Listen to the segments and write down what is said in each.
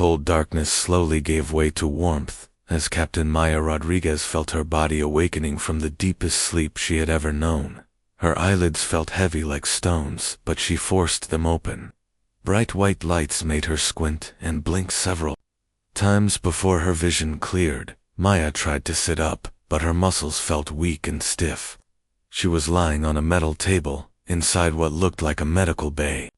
cold darkness slowly gave way to warmth, as Captain Maya Rodriguez felt her body awakening from the deepest sleep she had ever known. Her eyelids felt heavy like stones, but she forced them open. Bright white lights made her squint and blink several times before her vision cleared. Maya tried to sit up, but her muscles felt weak and stiff. She was lying on a metal table, inside what looked like a medical bay.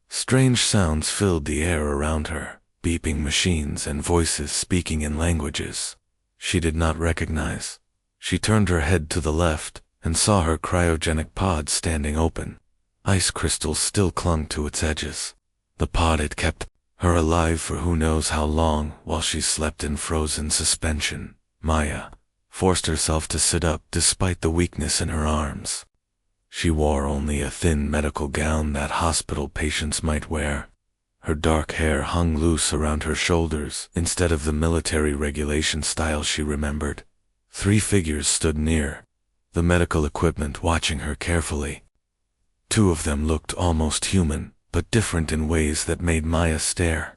Strange sounds filled the air around her, beeping machines and voices speaking in languages she did not recognize. She turned her head to the left and saw her cryogenic pod standing open. Ice crystals still clung to its edges. The pod had kept her alive for who knows how long while she slept in frozen suspension. Maya forced herself to sit up despite the weakness in her arms. She wore only a thin medical gown that hospital patients might wear. Her dark hair hung loose around her shoulders instead of the military regulation style she remembered. 3 figures stood near, the medical equipment watching her carefully. 2 of them looked almost human, but different in ways that made Maya stare.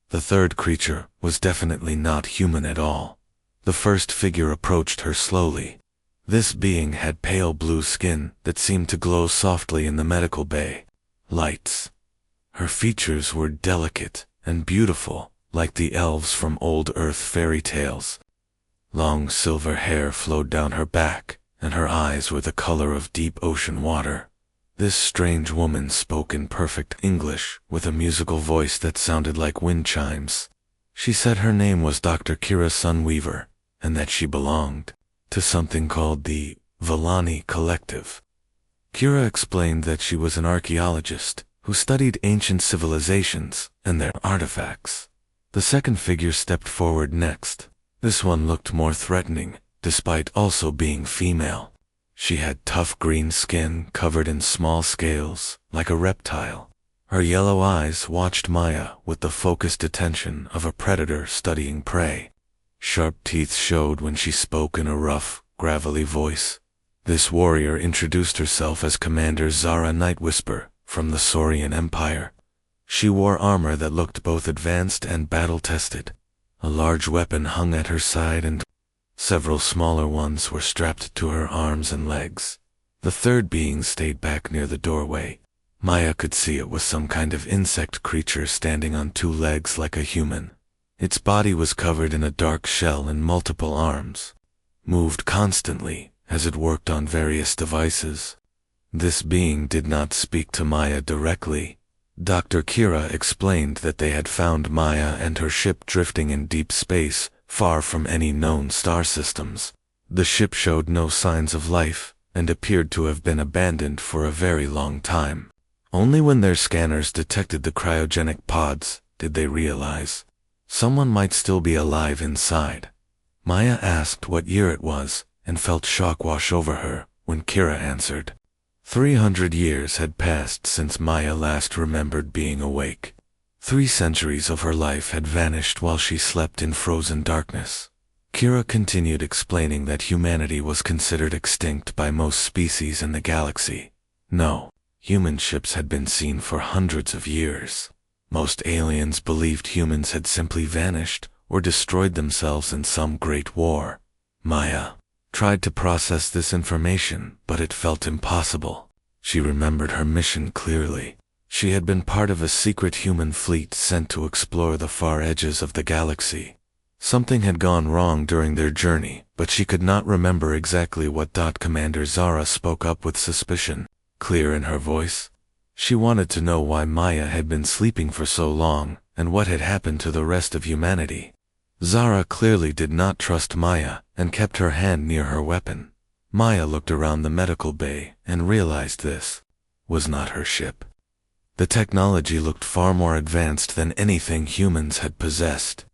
The third creature was definitely not human at all. The first figure approached her slowly. This being had pale blue skin that seemed to glow softly in the medical bay lights. Her features were delicate and beautiful, like the elves from old Earth fairy tales. Long silver hair flowed down her back, and her eyes were the color of deep ocean water. This strange woman spoke in perfect English, with a musical voice that sounded like wind chimes. She said her name was Dr. Kira Sunweaver, and that she belonged to something called the Villani Collective. Kira explained that she was an archaeologist who studied ancient civilizations and their artifacts. The second figure stepped forward next. This one looked more threatening, despite also being female. She had tough green skin covered in small scales, like a reptile. Her yellow eyes watched Maya with the focused attention of a predator studying prey. Sharp teeth showed when she spoke in a rough, gravelly voice. This warrior introduced herself as Commander Zara Nightwhisper from the Saurian Empire. She wore armor that looked both advanced and battle-tested. A large weapon hung at her side and several smaller ones were strapped to her arms and legs. The third being stayed back near the doorway. Maya could see it was some kind of insect creature standing on 2 legs like a human. Its body was covered in a dark shell and multiple arms, moved constantly as it worked on various devices. This being did not speak to Maya directly. Dr. Kira explained that they had found Maya and her ship drifting in deep space, far from any known star systems. The ship showed no signs of life, and appeared to have been abandoned for a very long time. Only when their scanners detected the cryogenic pods did they realize someone might still be alive inside. Maya asked what year it was, and felt shock wash over her when Kira answered. 300 years had passed since Maya last remembered being awake. 3 centuries of her life had vanished while she slept in frozen darkness. Kira continued explaining that humanity was considered extinct by most species in the galaxy. No, human ships had been seen for hundreds of years. Most aliens believed humans had simply vanished or destroyed themselves in some great war. Maya tried to process this information, but it felt impossible. She remembered her mission clearly. She had been part of a secret human fleet sent to explore the far edges of the galaxy. Something had gone wrong during their journey, but she could not remember exactly what. Commander Zara spoke up with suspicion, clear in her voice. She wanted to know why Maya had been sleeping for so long, and what had happened to the rest of humanity. Zara clearly did not trust Maya, and kept her hand near her weapon. Maya looked around the medical bay, and realized this was not her ship. The technology looked far more advanced than anything humans had possessed.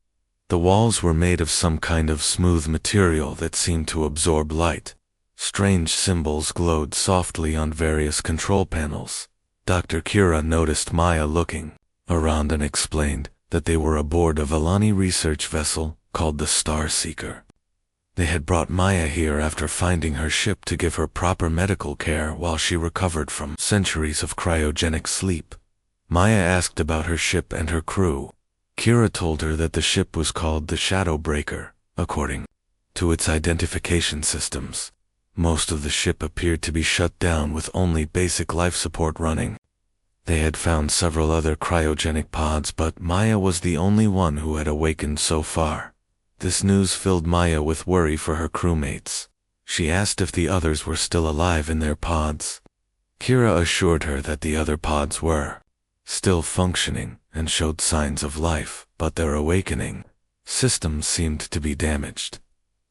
The walls were made of some kind of smooth material that seemed to absorb light. Strange symbols glowed softly on various control panels. Dr. Kira noticed Maya looking around and explained that they were aboard a Villani research vessel called the Star Seeker. They had brought Maya here after finding her ship to give her proper medical care while she recovered from centuries of cryogenic sleep. Maya asked about her ship and her crew. Kira told her that the ship was called the Shadow Breaker, according to its identification systems. Most of the ship appeared to be shut down with only basic life support running. They had found several other cryogenic pods, but Maya was the only one who had awakened so far. This news filled Maya with worry for her crewmates. She asked if the others were still alive in their pods. Kira assured her that the other pods were still functioning and showed signs of life, but their awakening systems seemed to be damaged.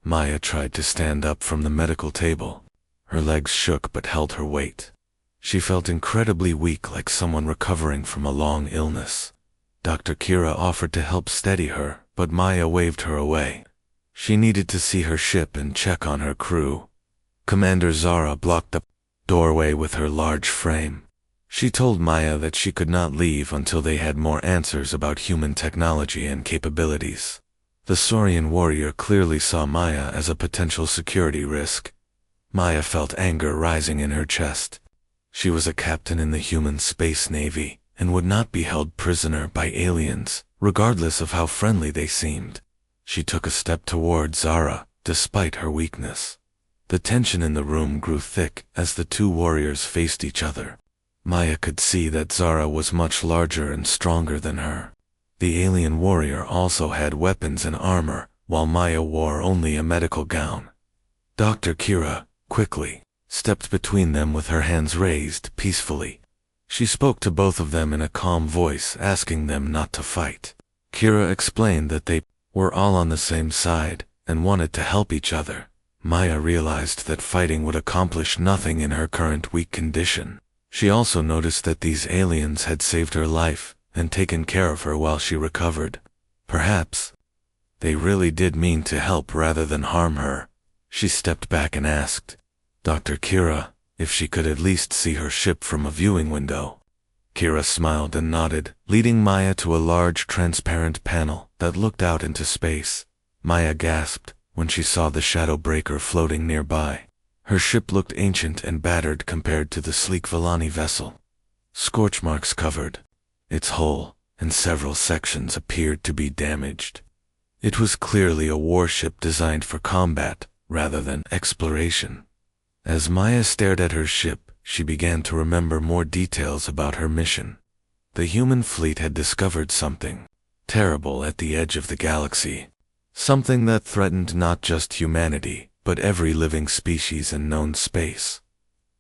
Maya tried to stand up from the medical table. Her legs shook but held her weight. She felt incredibly weak, like someone recovering from a long illness. Dr. Kira offered to help steady her, but Maya waved her away. She needed to see her ship and check on her crew. Commander Zara blocked the doorway with her large frame. She told Maya that she could not leave until they had more answers about human technology and capabilities. The Saurian warrior clearly saw Maya as a potential security risk. Maya felt anger rising in her chest. She was a captain in the human space navy and would not be held prisoner by aliens, regardless of how friendly they seemed. She took a step toward Zara, despite her weakness. The tension in the room grew thick as the two warriors faced each other. Maya could see that Zara was much larger and stronger than her. The alien warrior also had weapons and armor, while Maya wore only a medical gown. Dr. Kira, quickly, stepped between them with her hands raised peacefully. She spoke to both of them in a calm voice, asking them not to fight. Kira explained that they were all on the same side and wanted to help each other. Maya realized that fighting would accomplish nothing in her current weak condition. She also noticed that these aliens had saved her life and taken care of her while she recovered. Perhaps they really did mean to help rather than harm her. She stepped back and asked Dr. Kira if she could at least see her ship from a viewing window. Kira smiled and nodded, leading Maya to a large transparent panel that looked out into space. Maya gasped when she saw the Shadow Breaker floating nearby. Her ship looked ancient and battered compared to the sleek Vellani vessel. Scorch marks covered its hull, and several sections appeared to be damaged. It was clearly a warship designed for combat rather than exploration. As Maya stared at her ship, she began to remember more details about her mission. The human fleet had discovered something terrible at the edge of the galaxy. Something that threatened not just humanity, but every living species in known space.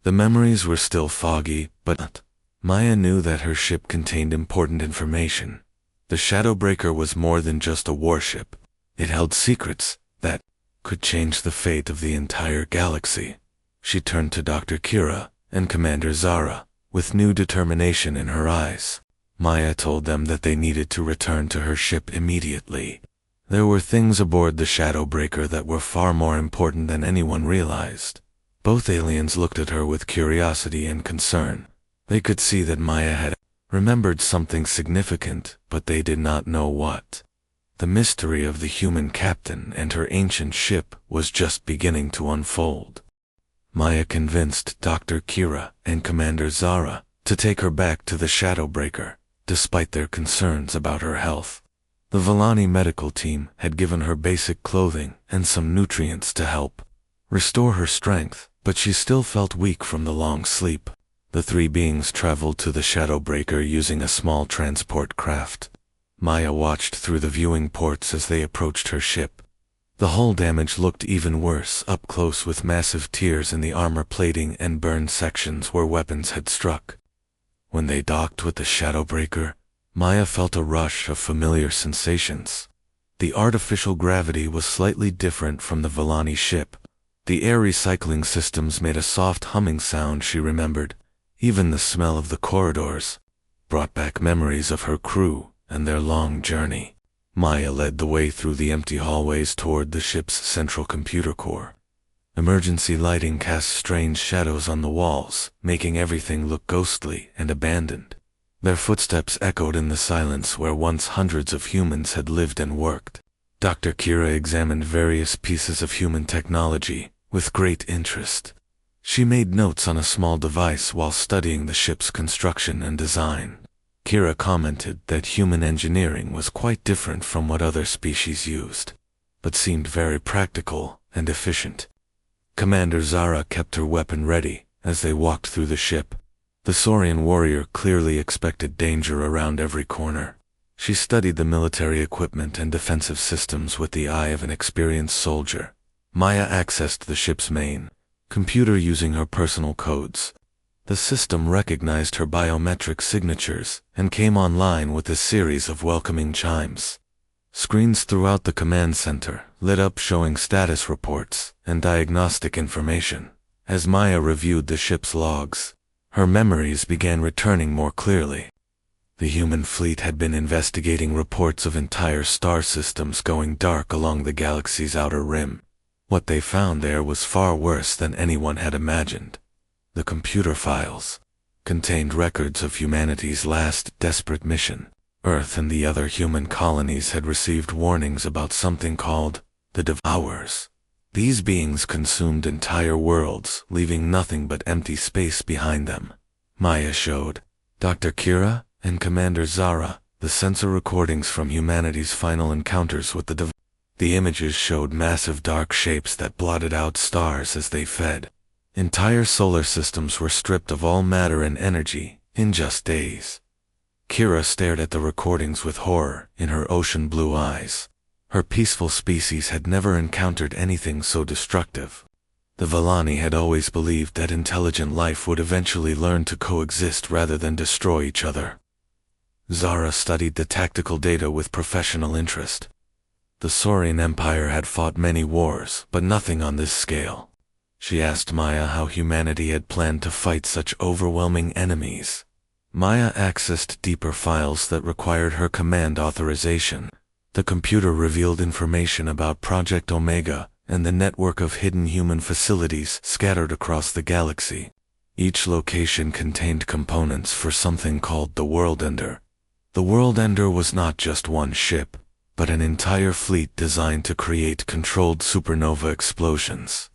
The memories were still foggy, but Maya knew that her ship contained important information. The Shadow Breaker was more than just a warship. It held secrets that could change the fate of the entire galaxy. She turned to Dr. Kira and Commander Zara, with new determination in her eyes. Maya told them that they needed to return to her ship immediately. There were things aboard the Shadow Breaker that were far more important than anyone realized. Both aliens looked at her with curiosity and concern. They could see that Maya had remembered something significant, but they did not know what. The mystery of the human captain and her ancient ship was just beginning to unfold. Maya convinced Dr. Kira and Commander Zara to take her back to the Shadow Breaker, despite their concerns about her health. The Vellani medical team had given her basic clothing and some nutrients to help restore her strength, but she still felt weak from the long sleep. The three beings traveled to the Shadow Breaker using a small transport craft. Maya watched through the viewing ports as they approached her ship. The hull damage looked even worse up close, with massive tears in the armor plating and burned sections where weapons had struck. When they docked with the Shadow Breaker, Maya felt a rush of familiar sensations. The artificial gravity was slightly different from the Vellani ship. The air recycling systems made a soft humming sound she remembered. Even the smell of the corridors brought back memories of her crew and their long journey. Maya led the way through the empty hallways toward the ship's central computer core. Emergency lighting cast strange shadows on the walls, making everything look ghostly and abandoned. Their footsteps echoed in the silence where once hundreds of humans had lived and worked. Dr. Kira examined various pieces of human technology with great interest. She made notes on a small device while studying the ship's construction and design. Kira commented that human engineering was quite different from what other species used, but seemed very practical and efficient. Commander Zara kept her weapon ready as they walked through the ship. The Saurian warrior clearly expected danger around every corner. She studied the military equipment and defensive systems with the eye of an experienced soldier. Maya accessed the ship's main computer using her personal codes. The system recognized her biometric signatures and came online with a series of welcoming chimes. Screens throughout the command center lit up showing status reports and diagnostic information. As Maya reviewed the ship's logs, her memories began returning more clearly. The human fleet had been investigating reports of entire star systems going dark along the galaxy's outer rim. What they found there was far worse than anyone had imagined. The computer files contained records of humanity's last desperate mission. Earth and the other human colonies had received warnings about something called the Devourers. These beings consumed entire worlds, leaving nothing but empty space behind them. Maya showed Dr. Kira and Commander Zara the sensor recordings from humanity's final encounters with the Devourers. The images showed massive dark shapes that blotted out stars as they fed. Entire solar systems were stripped of all matter and energy in just days. Kira stared at the recordings with horror in her ocean blue eyes. Her peaceful species had never encountered anything so destructive. The Vellani had always believed that intelligent life would eventually learn to coexist rather than destroy each other. Zara studied the tactical data with professional interest. The Saurian Empire had fought many wars, but nothing on this scale. She asked Maya how humanity had planned to fight such overwhelming enemies. Maya accessed deeper files that required her command authorization. The computer revealed information about Project Omega and the network of hidden human facilities scattered across the galaxy. Each location contained components for something called the World Ender. The World Ender was not just one ship, but an entire fleet designed to create controlled supernova explosions.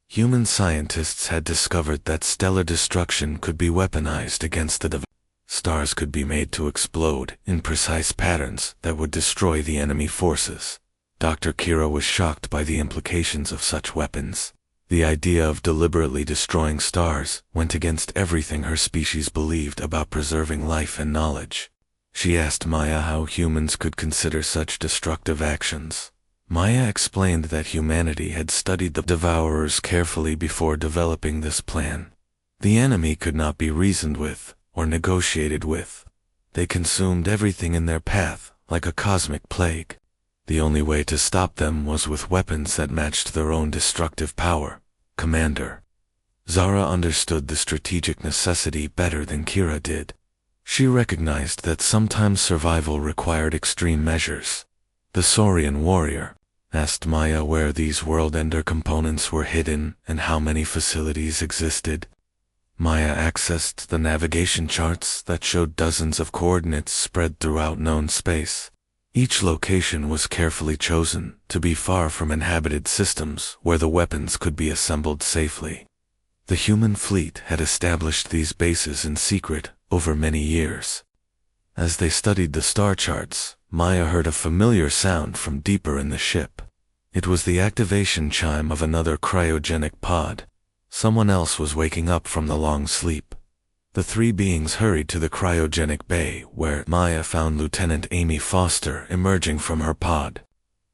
Human scientists had discovered that stellar destruction could be weaponized against the stars could be made to explode in precise patterns that would destroy the enemy forces. Dr. Kira was shocked by the implications of such weapons. The idea of deliberately destroying stars went against everything her species believed about preserving life and knowledge. She asked Maya how humans could consider such destructive actions. Maya explained that humanity had studied the Devourers carefully before developing this plan. The enemy could not be reasoned with or negotiated with. They consumed everything in their path, like a cosmic plague. The only way to stop them was with weapons that matched their own destructive power. Commander Zara understood the strategic necessity better than Kira did. She recognized that sometimes survival required extreme measures. The Saurian warrior asked Maya where these world-ender components were hidden and how many facilities existed. Maya accessed the navigation charts that showed dozens of coordinates spread throughout known space. Each location was carefully chosen to be far from inhabited systems where the weapons could be assembled safely. The human fleet had established these bases in secret over many years. As they studied the star charts, Maya heard a familiar sound from deeper in the ship. It was the activation chime of another cryogenic pod. Someone else was waking up from the long sleep. The three beings hurried to the cryogenic bay, where Maya found Lieutenant Amy Foster emerging from her pod.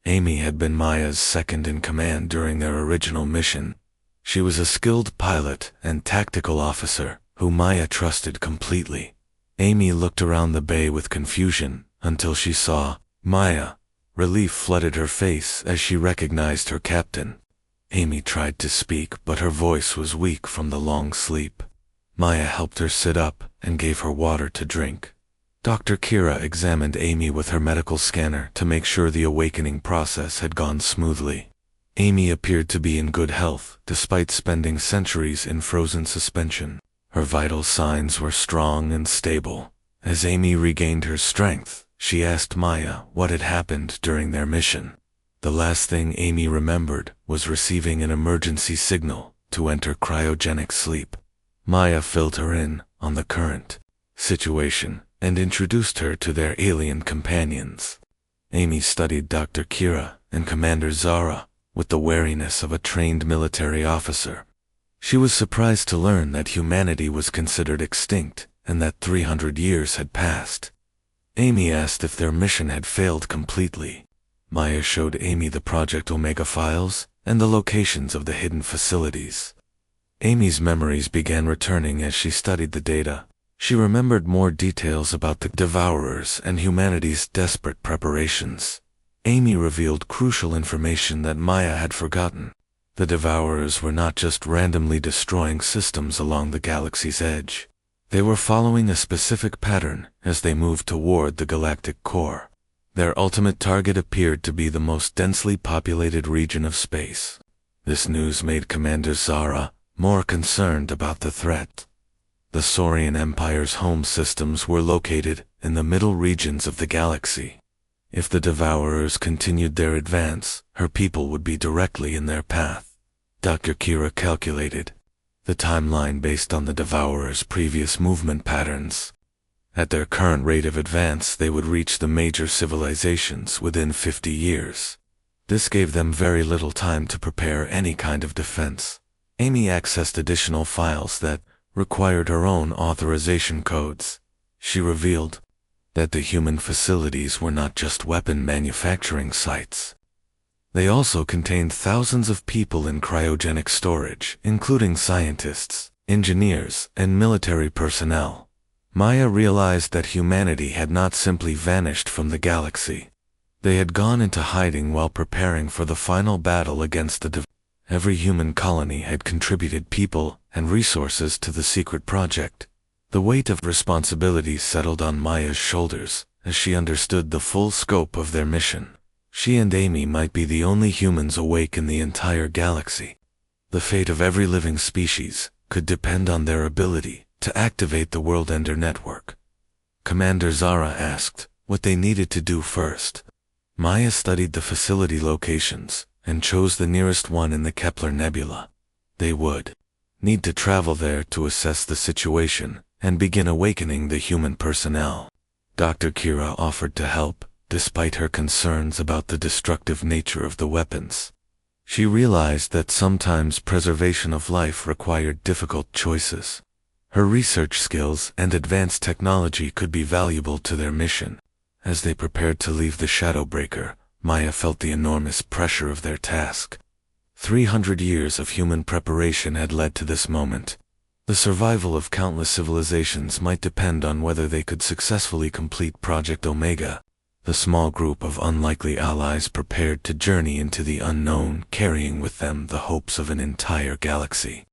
Amy had been Maya's second-in-command during their original mission. She was a skilled pilot and tactical officer who Maya trusted completely. Amy looked around the bay with confusion until she saw Maya. Relief flooded her face as she recognized her captain. Amy tried to speak, but her voice was weak from the long sleep. Maya helped her sit up and gave her water to drink. Dr. Kira examined Amy with her medical scanner to make sure the awakening process had gone smoothly. Amy appeared to be in good health, despite spending centuries in frozen suspension. Her vital signs were strong and stable. As Amy regained her strength, she asked Maya what had happened during their mission. The last thing Amy remembered was receiving an emergency signal to enter cryogenic sleep. Maya filled her in on the current situation and introduced her to their alien companions. Amy studied Dr. Kira and Commander Zara with the wariness of a trained military officer. She was surprised to learn that humanity was considered extinct and that 300 years had passed. Amy asked if their mission had failed completely. Maya showed Amy the Project Omega files and the locations of the hidden facilities. Amy's memories began returning as she studied the data. She remembered more details about the Devourers and humanity's desperate preparations. Amy revealed crucial information that Maya had forgotten. The Devourers were not just randomly destroying systems along the galaxy's edge. They were following a specific pattern as they moved toward the galactic core. Their ultimate target appeared to be the most densely populated region of space. This news made Commander Zara more concerned about the threat. The Saurian Empire's home systems were located in the middle regions of the galaxy. If the Devourers continued their advance, her people would be directly in their path. Dr. Kira calculated the timeline based on the Devourers' previous movement patterns. At their current rate of advance, they would reach the major civilizations within 50 years. This gave them very little time to prepare any kind of defense. Amy accessed additional files that required her own authorization codes. She revealed that the human facilities were not just weapon manufacturing sites. They also contained thousands of people in cryogenic storage, including scientists, engineers, and military personnel. Maya realized that humanity had not simply vanished from the galaxy. They had gone into hiding while preparing for the final battle against the Every human colony had contributed people and resources to the secret project. The weight of responsibility settled on Maya's shoulders as she understood the full scope of their mission. She and Amy might be the only humans awake in the entire galaxy. The fate of every living species could depend on their ability to activate the World Ender network. Commander Zara asked what they needed to do first. Maya studied the facility locations and chose the nearest one in the Kepler Nebula. They would need to travel there to assess the situation and begin awakening the human personnel. Dr. Kira offered to help, despite her concerns about the destructive nature of the weapons. She realized that sometimes preservation of life required difficult choices. Her research skills and advanced technology could be valuable to their mission. As they prepared to leave the Shadowbreaker, Maya felt the enormous pressure of their task. 300 years of human preparation had led to this moment. The survival of countless civilizations might depend on whether they could successfully complete Project Omega. The small group of unlikely allies prepared to journey into the unknown, carrying with them the hopes of an entire galaxy.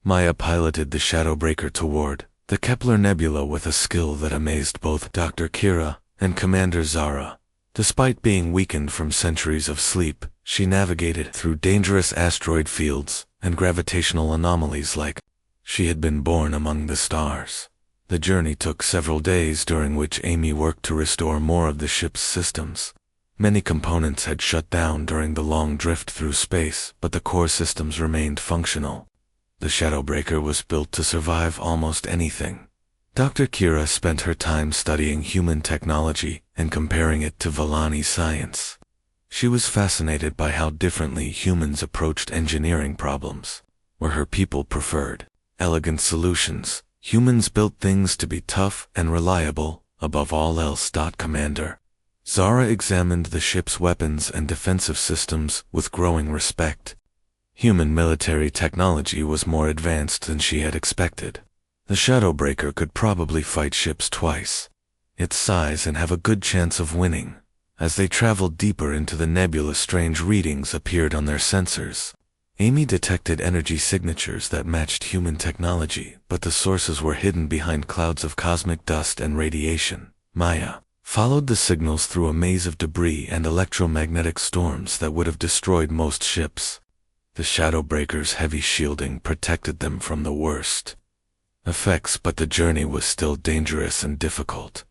Maya piloted the Shadowbreaker toward the Kepler Nebula with a skill that amazed both Dr. Kira and Commander Zara. Despite being weakened from centuries of sleep, she navigated through dangerous asteroid fields and gravitational anomalies like she had been born among the stars. The journey took several days, during which Amy worked to restore more of the ship's systems. Many components had shut down during the long drift through space, but the core systems remained functional. The Shadowbreaker was built to survive almost anything. Dr. Kira spent her time studying human technology and comparing it to Vellani science. She was fascinated by how differently humans approached engineering problems. Where her people preferred elegant solutions, humans built things to be tough and reliable, above all else. Commander Zara examined the ship's weapons and defensive systems with growing respect. Human military technology was more advanced than she had expected. The Shadowbreaker could probably fight ships twice its size and have a good chance of winning. As they traveled deeper into the nebula, strange readings appeared on their sensors. Amy detected energy signatures that matched human technology, but the sources were hidden behind clouds of cosmic dust and radiation. Maya followed the signals through a maze of debris and electromagnetic storms that would have destroyed most ships. The Shadowbreaker's heavy shielding protected them from the worst effects, but the journey was still dangerous and difficult.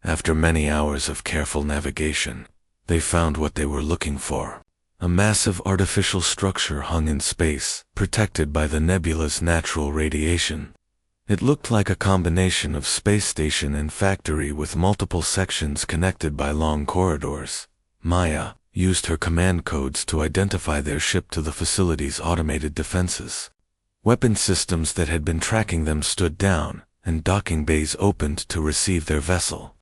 After many hours of careful navigation, they found what they were looking for. A massive artificial structure hung in space, protected by the nebula's natural radiation. It looked like a combination of space station and factory with multiple sections connected by long corridors. Maya used her command codes to identify their ship to the facility's automated defenses. Weapon systems that had been tracking them stood down, and docking bays opened to receive their vessel.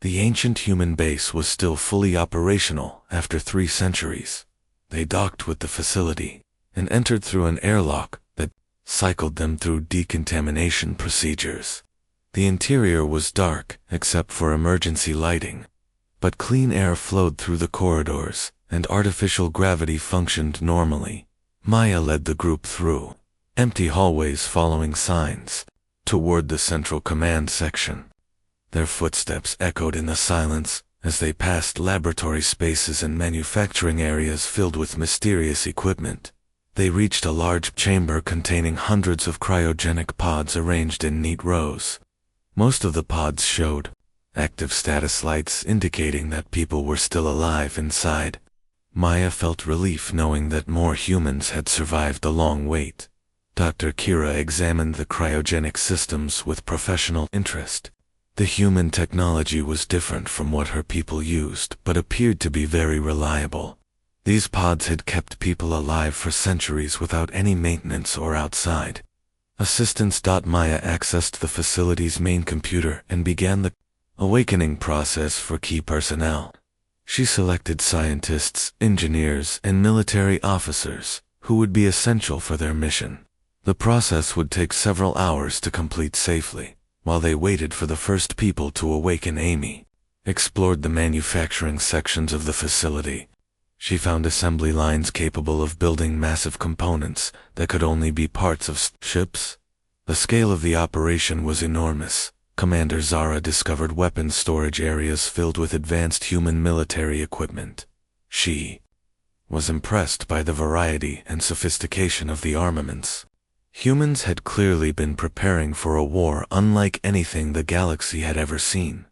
The ancient human base was still fully operational after 3 centuries. They docked with the facility and entered through an airlock that cycled them through decontamination procedures. The interior was dark except for emergency lighting, but clean air flowed through the corridors and artificial gravity functioned normally. Maya led the group through empty hallways following signs toward the central command section. Their footsteps echoed in the silence as they passed laboratory spaces and manufacturing areas filled with mysterious equipment. They reached a large chamber containing hundreds of cryogenic pods arranged in neat rows. Most of the pods showed active status lights indicating that people were still alive inside. Maya felt relief knowing that more humans had survived the long wait. Dr. Kira examined the cryogenic systems with professional interest. The human technology was different from what her people used, but appeared to be very reliable. These pods had kept people alive for centuries without any maintenance or outside. Assistance. Maya accessed the facility's main computer and began the awakening process for key personnel. She selected scientists, engineers, and military officers who would be essential for their mission. The process would take several hours to complete safely. While they waited for the first people to awaken, Amy explored the manufacturing sections of the facility. She found assembly lines capable of building massive components that could only be parts of ships. The scale of the operation was enormous. Commander Zara discovered weapons storage areas filled with advanced human military equipment. She was impressed by the variety and sophistication of the armaments. Humans had clearly been preparing for a war unlike anything the galaxy had ever seen.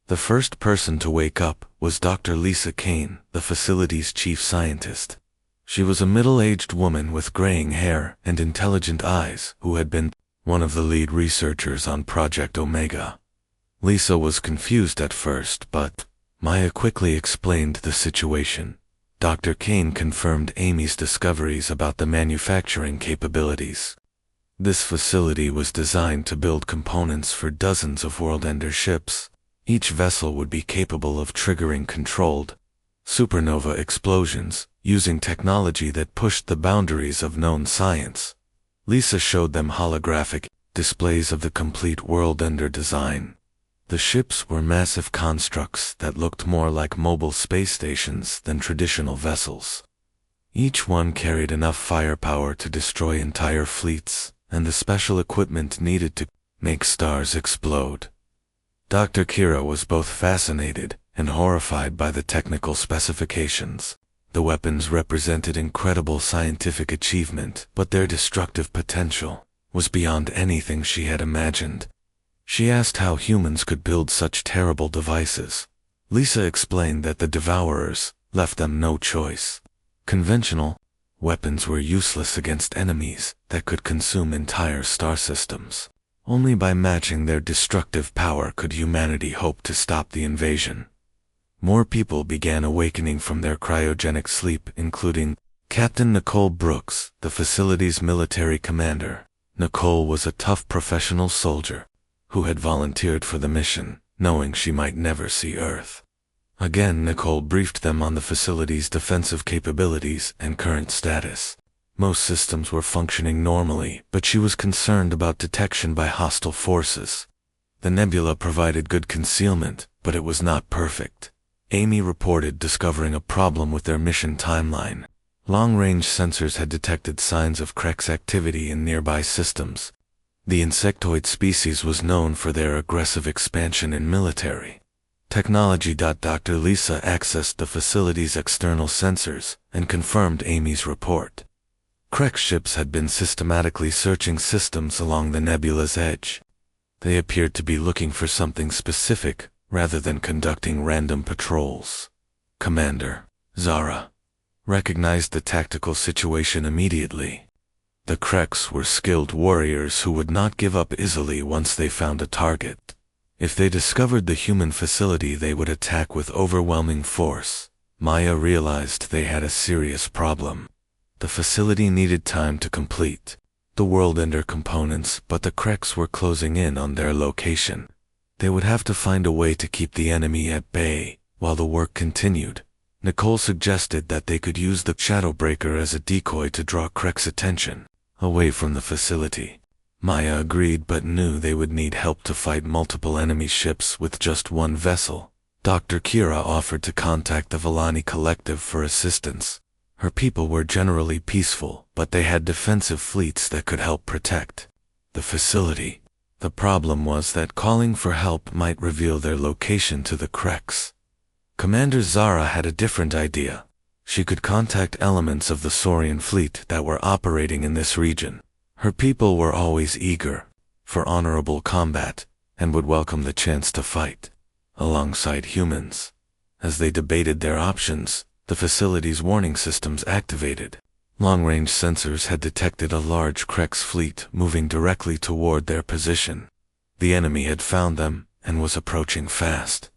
The first person to wake up was Dr. Lisa Kane, the facility's chief scientist. She was a middle-aged woman with graying hair and intelligent eyes who had been one of the lead researchers on Project Omega. Lisa was confused at first, but Maya quickly explained the situation. Dr. Kane confirmed Amy's discoveries about the manufacturing capabilities. This facility was designed to build components for dozens of world-ender ships. Each vessel would be capable of triggering controlled supernova explosions using technology that pushed the boundaries of known science. Lisa showed them holographic displays of the complete world-ender design. The ships were massive constructs that looked more like mobile space stations than traditional vessels. Each one carried enough firepower to destroy entire fleets, and the special equipment needed to make stars explode. Dr. Kira was both fascinated and horrified by the technical specifications. The weapons represented incredible scientific achievement, but their destructive potential was beyond anything she had imagined. She asked how humans could build such terrible devices. Lisa explained that the Devourers left them no choice. Conventional weapons were useless against enemies that could consume entire star systems. Only by matching their destructive power could humanity hope to stop the invasion. More people began awakening from their cryogenic sleep, including Captain Nicole Brooks, the facility's military commander. Nicole was a tough professional soldier who had volunteered for the mission, knowing she might never see Earth. Again, Nicole briefed them on the facility's defensive capabilities and current status. Most systems were functioning normally, but she was concerned about detection by hostile forces. The nebula provided good concealment, but it was not perfect. Amy reported discovering a problem with their mission timeline. Long-range sensors had detected signs of Krex activity in nearby systems. The insectoid species was known for their aggressive expansion in military technology. Dr. Lisa accessed the facility's external sensors and confirmed Amy's report. Krex ships had been systematically searching systems along the nebula's edge. They appeared to be looking for something specific rather than conducting random patrols. Commander Zara recognized the tactical situation immediately. The Kreks were skilled warriors who would not give up easily once they found a target. If they discovered the human facility, they would attack with overwhelming force. Maya realized they had a serious problem. The facility needed time to complete the world-ender components, but the Kreks were closing in on their location. They would have to find a way to keep the enemy at bay while the work continued. Nicole suggested that they could use the Shadowbreaker as a decoy to draw Krek's attention away from the facility. Maya agreed, but knew they would need help to fight multiple enemy ships with just one vessel. Dr. Kira offered to contact the Villani Collective for assistance. Her people were generally peaceful, but they had defensive fleets that could help protect the facility. The problem was that calling for help might reveal their location to the Kreks. Commander Zara had a different idea. She could contact elements of the Saurian fleet that were operating in this region. Her people were always eager for honorable combat and would welcome the chance to fight alongside humans. As they debated their options, the facility's warning systems activated. Long-range sensors had detected a large Kreks fleet moving directly toward their position. The enemy had found them and was approaching fast.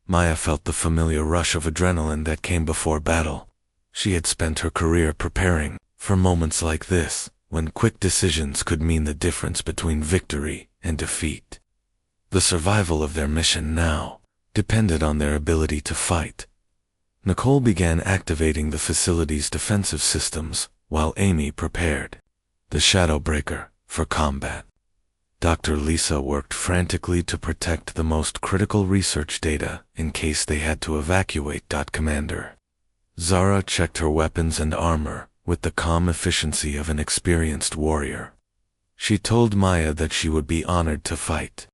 Maya felt the familiar rush of adrenaline that came before battle. She had spent her career preparing for moments like this, when quick decisions could mean the difference between victory and defeat. The survival of their mission now depended on their ability to fight. Nicole began activating the facility's defensive systems, while Amy prepared the Shadowbreaker for combat. Dr. Lisa worked frantically to protect the most critical research data in case they had to evacuate. Commander Zara checked her weapons and armor with the calm efficiency of an experienced warrior. She told Maya that she would be honored to fight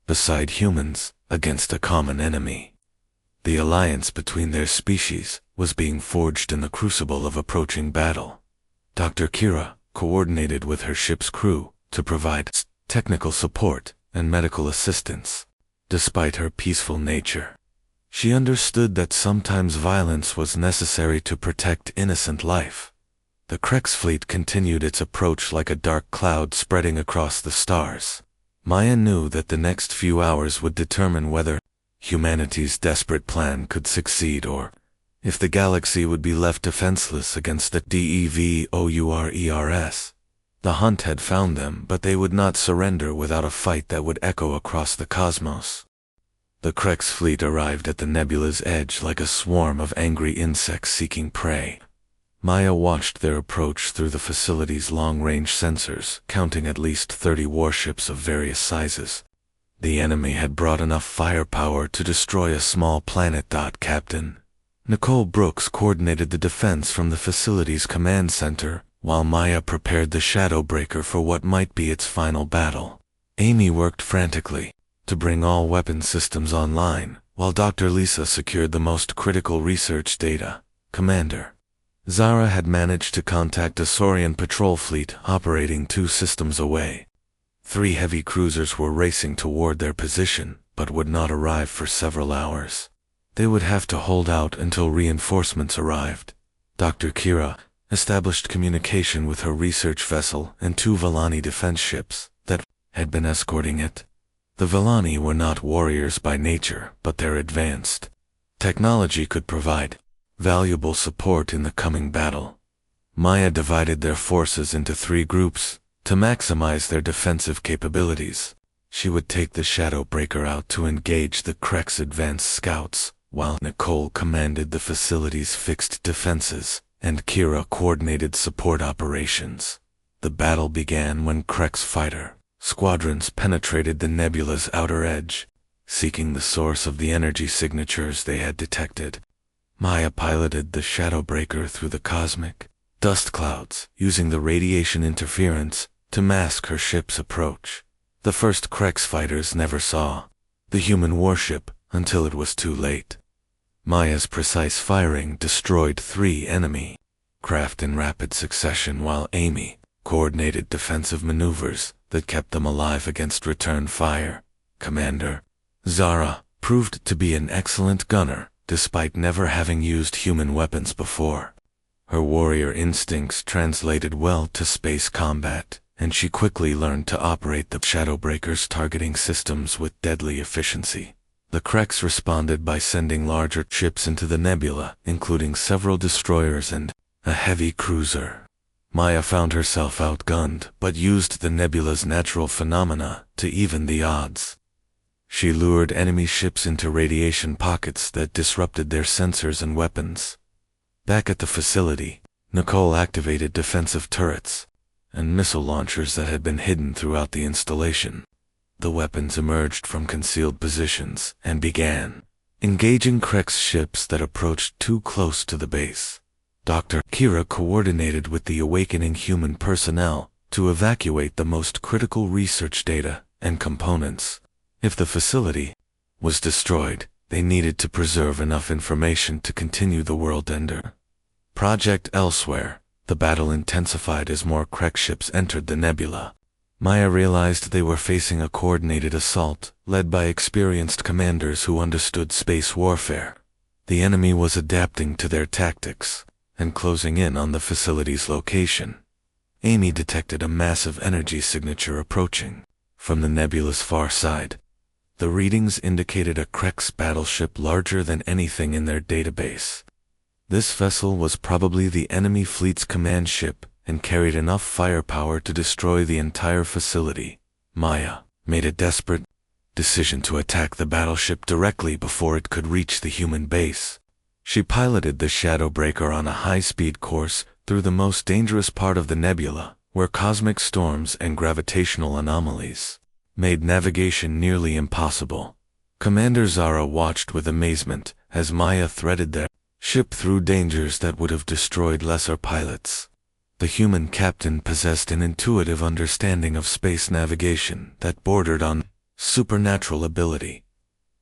beside humans against a common enemy. The alliance between their species was being forged in the crucible of approaching battle. Dr. Kira coordinated with her ship's crew to provide technical support and medical assistance. Despite her peaceful nature, she understood that sometimes violence was necessary to protect innocent life. The Kreks fleet continued its approach like a dark cloud spreading across the stars. Maya knew that the next few hours would determine whether humanity's desperate plan could succeed or if the galaxy would be left defenseless against the DEVOURERS. The hunt had found them, but they would not surrender without a fight that would echo across the cosmos. The Kreks fleet arrived at the nebula's edge like a swarm of angry insects seeking prey. Maya watched their approach through the facility's long-range sensors, counting at least 30 warships of various sizes. The enemy had brought enough firepower to destroy a small planet. Captain Nicole Brooks coordinated the defense from the facility's command center, while Maya prepared the Shadowbreaker for what might be its final battle. Amy worked frantically to bring all weapon systems online, while Dr. Lisa secured the most critical research data. Commander Zara had managed to contact a Saurian patrol fleet operating 2 systems away. 3 heavy cruisers were racing toward their position, but would not arrive for several hours. They would have to hold out until reinforcements arrived. Dr. Kira established communication with her research vessel and 2 Villani defense ships that had been escorting it. The Villani were not warriors by nature, but their advanced technology could provide valuable support in the coming battle. Maya divided their forces into 3 groups to maximize their defensive capabilities. She would take the Shadowbreaker out to engage the Kreks' advanced scouts, while Nicole commanded the facility's fixed defenses, and Kira coordinated support operations. The battle began when Kreks fighter squadrons penetrated the nebula's outer edge, seeking the source of the energy signatures they had detected. Maya piloted the Shadowbreaker through the cosmic dust clouds, using the radiation interference to mask her ship's approach. The first Kreks fighters never saw the human warship until it was too late. Maya's precise firing destroyed 3 enemy craft in rapid succession, while Amy coordinated defensive maneuvers that kept them alive against return fire. Commander Zara proved to be an excellent gunner, despite never having used human weapons before. Her warrior instincts translated well to space combat, and she quickly learned to operate the Shadowbreaker's targeting systems with deadly efficiency. The Krex responded by sending larger ships into the nebula, including several destroyers and a heavy cruiser. Maya found herself outgunned, but used the nebula's natural phenomena to even the odds. She lured enemy ships into radiation pockets that disrupted their sensors and weapons. Back at the facility, Nicole activated defensive turrets and missile launchers that had been hidden throughout the installation. The weapons emerged from concealed positions and began engaging Krex ships that approached too close to the base. Dr. Kira coordinated with the awakening human personnel to evacuate the most critical research data and components. If the facility was destroyed, they needed to preserve enough information to continue the world ender. Project Elsewhere. The battle intensified as more Krex ships entered the nebula. Maya realized they were facing a coordinated assault, led by experienced commanders who understood space warfare. The enemy was adapting to their tactics and closing in on the facility's location. Amy detected a massive energy signature approaching from the nebula's far side. The readings indicated a Krex battleship larger than anything in their database. This vessel was probably the enemy fleet's command ship and carried enough firepower to destroy the entire facility. Maya made a desperate decision to attack the battleship directly before it could reach the human base. She piloted the Shadowbreaker on a high-speed course through the most dangerous part of the nebula, where cosmic storms and gravitational anomalies made navigation nearly impossible. Commander Zara watched with amazement as Maya threaded their ship through dangers that would have destroyed lesser pilots. The human captain possessed an intuitive understanding of space navigation that bordered on supernatural ability.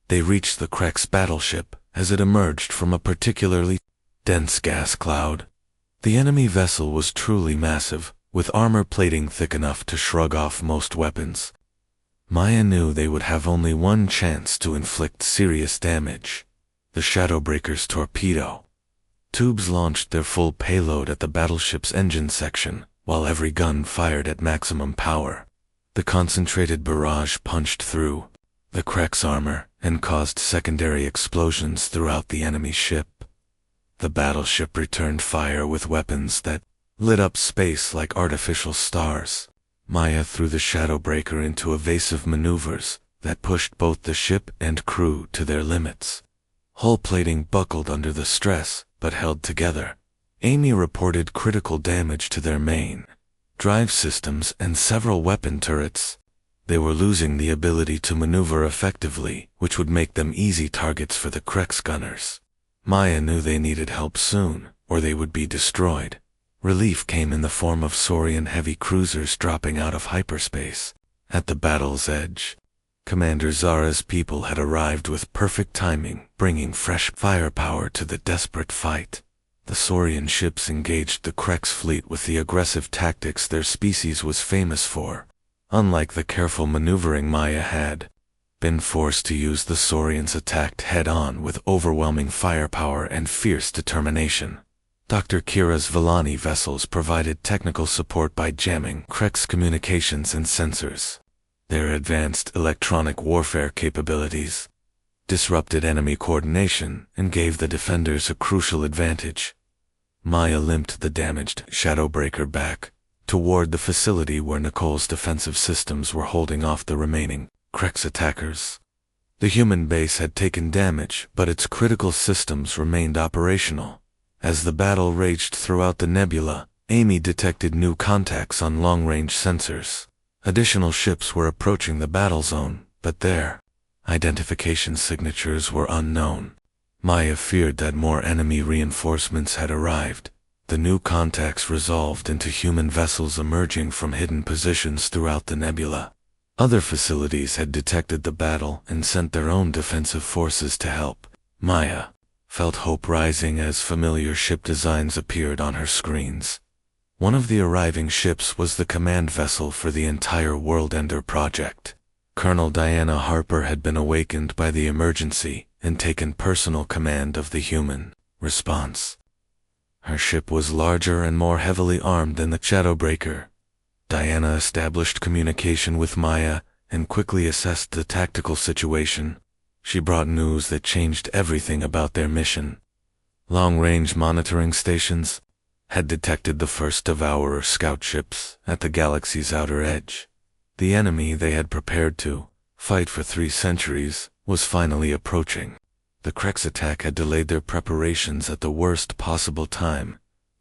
They reached the Krex battleship as it emerged from a particularly dense gas cloud. The enemy vessel was truly massive, with armor plating thick enough to shrug off most weapons. Maya knew they would have only one chance to inflict serious damage: the Shadowbreaker's torpedo. Tubes launched their full payload at the battleship's engine section, while every gun fired at maximum power. The concentrated barrage punched through the Krex armor and caused secondary explosions throughout the enemy ship. The battleship returned fire with weapons that lit up space like artificial stars. Maya threw the Shadowbreaker into evasive maneuvers that pushed both the ship and crew to their limits. Hull plating buckled under the stress, but held together. Amy reported critical damage to their main drive systems and several weapon turrets. They were losing the ability to maneuver effectively, which would make them easy targets for the Krex gunners. Maya knew they needed help soon, or they would be destroyed. Relief came in the form of Saurian heavy cruisers dropping out of hyperspace. At the battle's edge, Commander Zara's people had arrived with perfect timing, bringing fresh firepower to the desperate fight. The Saurian ships engaged the Krex fleet with the aggressive tactics their species was famous for. Unlike the careful maneuvering Maya had been forced to use, the Saurians attacked head-on with overwhelming firepower and fierce determination. Dr. Kira's Villani vessels provided technical support by jamming Krex communications and sensors. Their advanced electronic warfare capabilities disrupted enemy coordination and gave the defenders a crucial advantage. Maya limped the damaged Shadowbreaker back toward the facility where Nicole's defensive systems were holding off the remaining Krex attackers. The human base had taken damage, but its critical systems remained operational. As the battle raged throughout the nebula, Amy detected new contacts on long-range sensors. Additional ships were approaching the battle zone, but their identification signatures were unknown. Maya feared that more enemy reinforcements had arrived. The new contacts resolved into human vessels emerging from hidden positions throughout the nebula. Other facilities had detected the battle and sent their own defensive forces to help. Maya felt hope rising as familiar ship designs appeared on her screens. One of the arriving ships was the command vessel for the entire World Ender project. Colonel Diana Harper had been awakened by the emergency and taken personal command of the human response. Her ship was larger and more heavily armed than the Shadowbreaker. Diana established communication with Maya and quickly assessed the tactical situation. She brought news that changed everything about their mission. Long-range monitoring stations had detected the first Devourer scout ships at the galaxy's outer edge. The enemy they had prepared to fight for 3 centuries was finally approaching. The Krex attack had delayed their preparations at the worst possible time.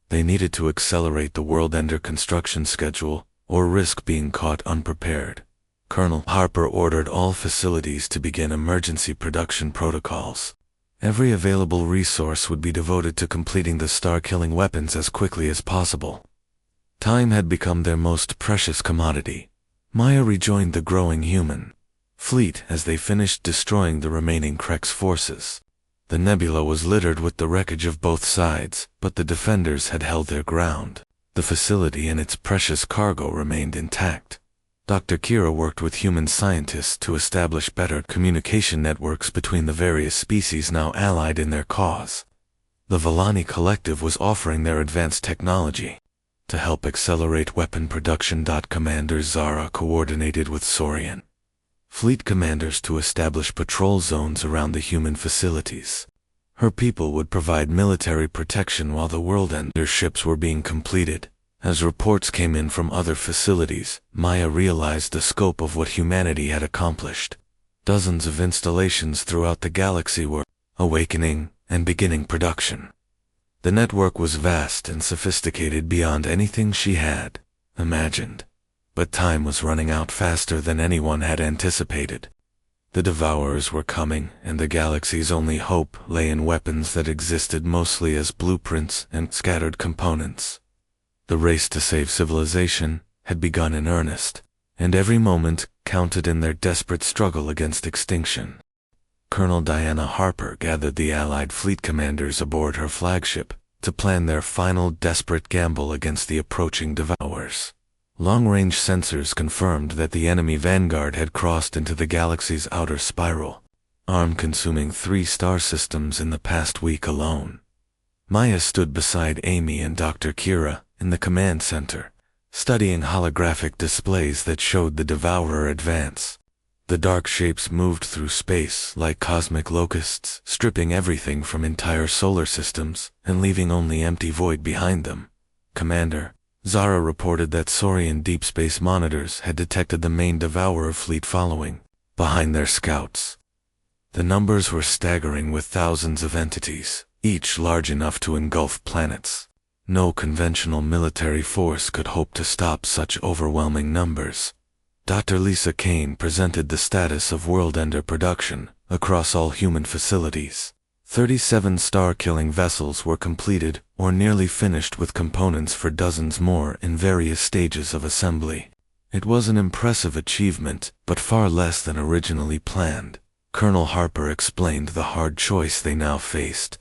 They needed to accelerate the World Ender construction schedule or risk being caught unprepared. Colonel Harper ordered all facilities to begin emergency production protocols. Every available resource would be devoted to completing the star-killing weapons as quickly as possible. Time had become their most precious commodity. Maya rejoined the growing human fleet as they finished destroying the remaining Krex forces. The nebula was littered with the wreckage of both sides, but the defenders had held their ground. The facility and its precious cargo remained intact. Dr. Kira worked with human scientists to establish better communication networks between the various species now allied in their cause. The Villani Collective was offering their advanced technology to help accelerate weapon production. Commander Zara coordinated with Saurian fleet commanders to establish patrol zones around the human facilities. Her people would provide military protection while the World Ender ships were being completed. As reports came in from other facilities, Maya realized the scope of what humanity had accomplished. Dozens of installations throughout the galaxy were awakening and beginning production. The network was vast and sophisticated beyond anything she had imagined. But time was running out faster than anyone had anticipated. The Devourers were coming, and the galaxy's only hope lay in weapons that existed mostly as blueprints and scattered components. The race to save civilization had begun in earnest, and every moment counted in their desperate struggle against extinction. Colonel Diana Harper gathered the Allied fleet commanders aboard her flagship to plan their final desperate gamble against the approaching Devourers. Long-range sensors confirmed that the enemy vanguard had crossed into the galaxy's outer spiral, consuming 3 star systems in the past week alone. Maya stood beside Amy and Dr. Kira in the command center, studying holographic displays that showed the Devourer advance. The dark shapes moved through space like cosmic locusts, stripping everything from entire solar systems and leaving only empty void behind them. Commander Zara reported that Saurian deep space monitors had detected the main Devourer fleet following behind their scouts. The numbers were staggering, with thousands of entities, each large enough to engulf planets. No conventional military force could hope to stop such overwhelming numbers. Dr. Lisa Kane presented the status of World Ender production across all human facilities. 37 star-killing vessels were completed or nearly finished, with components for dozens more in various stages of assembly. It was an impressive achievement, but far less than originally planned. Colonel Harper explained the hard choice they now faced.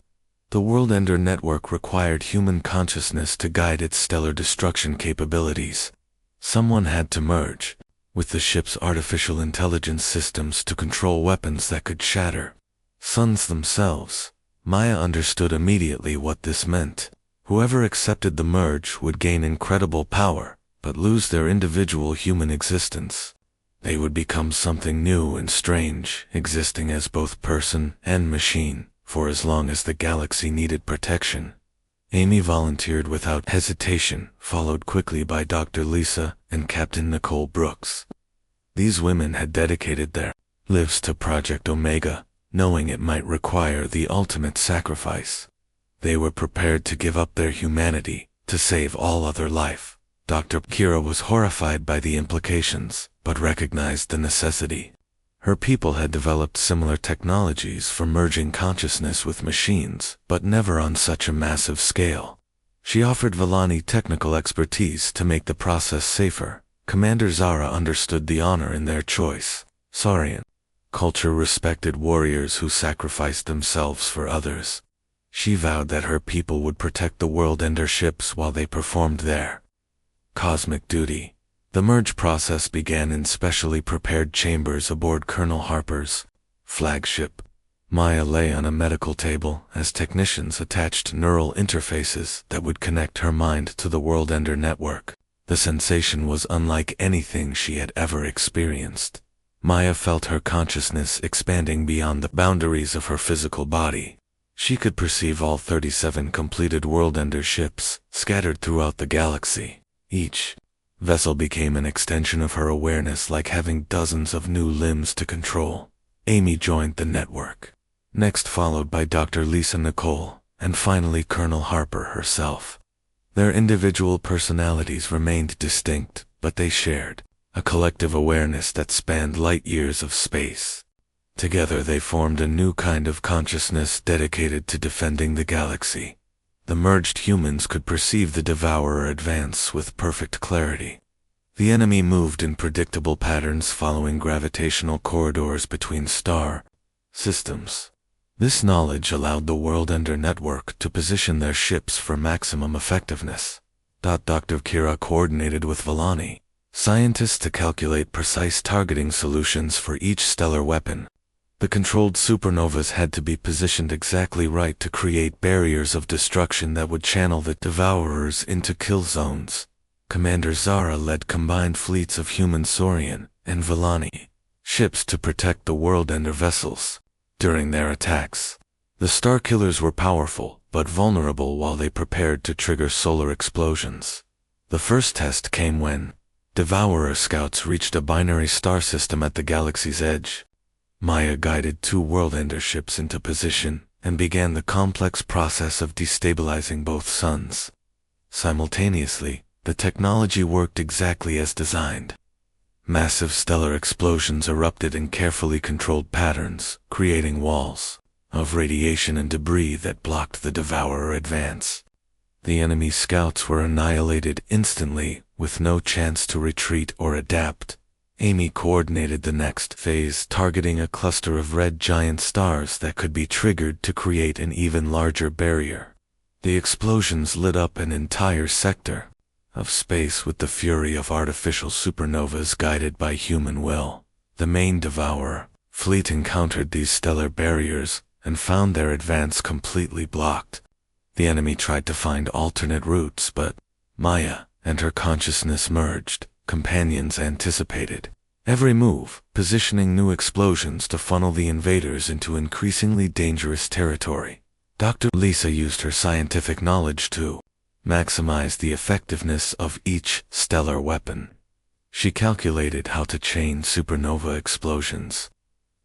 The World Ender network required human consciousness to guide its stellar destruction capabilities. Someone had to merge with the ship's artificial intelligence systems to control weapons that could shatter suns themselves. Maya understood immediately what this meant. Whoever accepted the merge would gain incredible power, but lose their individual human existence. They would become something new and strange, existing as both person and machine for as long as the galaxy needed protection. Amy volunteered without hesitation, followed quickly by Dr. Lisa and Captain Nicole Brooks. These women had dedicated their lives to Project Omega, knowing it might require the ultimate sacrifice. They were prepared to give up their humanity to save all other life. Dr. Kira was horrified by the implications, but recognized the necessity. Her people had developed similar technologies for merging consciousness with machines, but never on such a massive scale. She offered Villani technical expertise to make the process safer. Commander Zara understood the honor in their choice. Saurian culture respected warriors who sacrificed themselves for others. She vowed that her people would protect the World Ender ships while they performed their cosmic duty. The merge process began in specially prepared chambers aboard Colonel Harper's flagship. Maya lay on a medical table as technicians attached neural interfaces that would connect her mind to the World Ender network. The sensation was unlike anything she had ever experienced. Maya felt her consciousness expanding beyond the boundaries of her physical body. She could perceive all 37 completed World Ender ships scattered throughout the galaxy. Each vessel became an extension of her awareness, like having dozens of new limbs to control. Amy joined the network, next followed by Dr. Lisa Nicole, and finally Colonel Harper herself. Their individual personalities remained distinct, but they shared a collective awareness that spanned light years of space. Together they formed a new kind of consciousness dedicated to defending the galaxy. The merged humans could perceive the Devourer advance with perfect clarity. The enemy moved in predictable patterns following gravitational corridors between star systems. This knowledge allowed the World Ender network to position their ships for maximum effectiveness. Dr. Kira coordinated with Villani, scientists, to calculate precise targeting solutions for each stellar weapon. The controlled supernovas had to be positioned exactly right to create barriers of destruction that would channel the Devourers into kill zones. Commander Zara led combined fleets of human Saurian and Villani ships to protect the World Ender vessels. During their attacks, the Starkillers were powerful but vulnerable while they prepared to trigger solar explosions. The first test came when Devourer scouts reached a binary star system at the galaxy's edge. Maya guided 2 World Ender ships into position and began the complex process of destabilizing both suns. Simultaneously, the technology worked exactly as designed. Massive stellar explosions erupted in carefully controlled patterns, creating walls of radiation and debris that blocked the Devourer advance. The enemy scouts were annihilated instantly, with no chance to retreat or adapt. Amy coordinated the next phase, targeting a cluster of red giant stars that could be triggered to create an even larger barrier. The explosions lit up an entire sector of space with the fury of artificial supernovas guided by human will. The main Devourer fleet encountered these stellar barriers and found their advance completely blocked. The enemy tried to find alternate routes, but Maya and her consciousness merged. Companions anticipated every move, positioning new explosions to funnel the invaders into increasingly dangerous territory. Dr. Lisa used her scientific knowledge to maximize the effectiveness of each stellar weapon. She calculated how to chain supernova explosions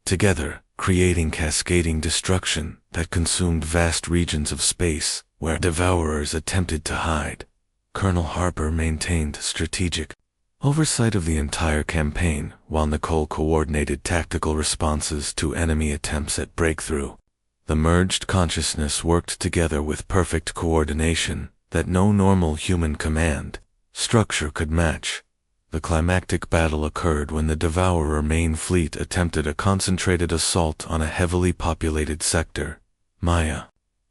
together, creating cascading destruction that consumed vast regions of space where Devourers attempted to hide. Colonel Harper maintained strategic oversight of the entire campaign, while Nicole coordinated tactical responses to enemy attempts at breakthrough. The merged consciousness worked together with perfect coordination that no normal human command structure could match. The climactic battle occurred when the Devourer main fleet attempted a concentrated assault on a heavily populated sector. Maya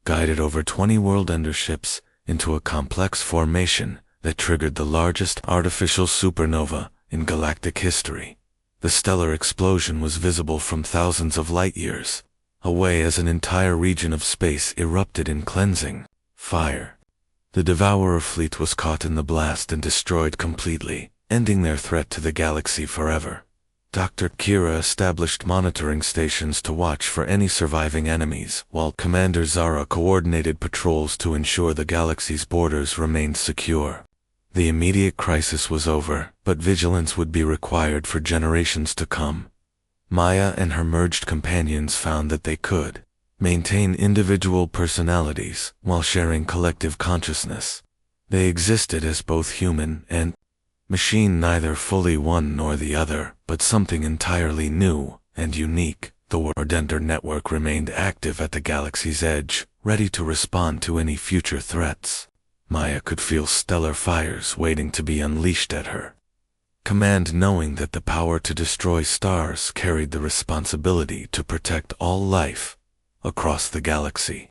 guided over 20 World Ender ships into a complex formation that triggered the largest artificial supernova in galactic history. The stellar explosion was visible from thousands of light years away as an entire region of space erupted in cleansing fire. The Devourer fleet was caught in the blast and destroyed completely, ending their threat to the galaxy forever. Dr. Kira established monitoring stations to watch for any surviving enemies, while Commander Zara coordinated patrols to ensure the galaxy's borders remained secure. The immediate crisis was over, but vigilance would be required for generations to come. Maya and her merged companions found that they could maintain individual personalities while sharing collective consciousness. They existed as both human and machine, neither fully one nor the other, but something entirely new and unique. The World Ender network remained active at the galaxy's edge, ready to respond to any future threats. Maya could feel stellar fires waiting to be unleashed at her command, knowing that the power to destroy stars carried the responsibility to protect all life across the galaxy.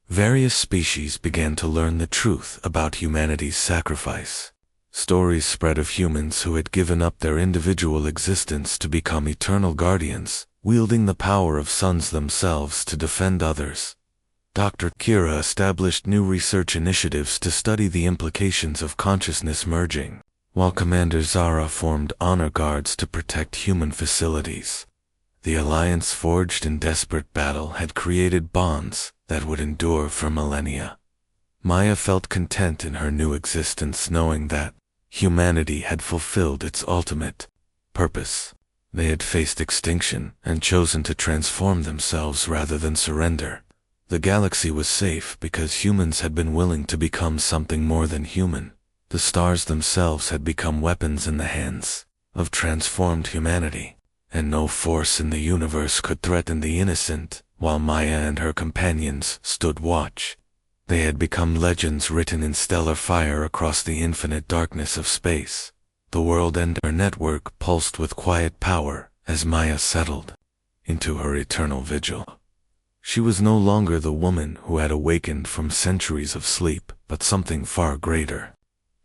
Various species began to learn the truth about humanity's sacrifice. Stories spread of humans who had given up their individual existence to become eternal guardians, wielding the power of suns themselves to defend others. Dr. Kira established new research initiatives to study the implications of consciousness merging, while Commander Zara formed honor guards to protect human facilities. The alliance forged in desperate battle had created bonds that would endure for millennia. Maya felt content in her new existence, knowing that humanity had fulfilled its ultimate purpose. They had faced extinction and chosen to transform themselves rather than surrender. The galaxy was safe because humans had been willing to become something more than human. The stars themselves had become weapons in the hands of transformed humanity, and no force in the universe could threaten the innocent, while Maya and her companions stood watch. They had become legends written in stellar fire across the infinite darkness of space. The world and her network pulsed with quiet power as Maya settled into her eternal vigil. She was no longer the woman who had awakened from centuries of sleep, but something far greater.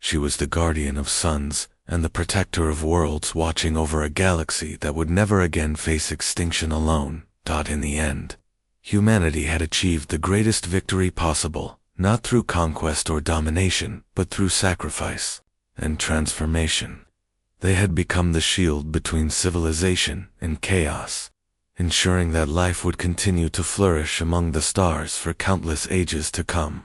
She was the guardian of suns and the protector of worlds, watching over a galaxy that would never again face extinction alone. In the end, humanity had achieved the greatest victory possible, not through conquest or domination, but through sacrifice and transformation. They had become the shield between civilization and chaos, ensuring that life would continue to flourish among the stars for countless ages to come.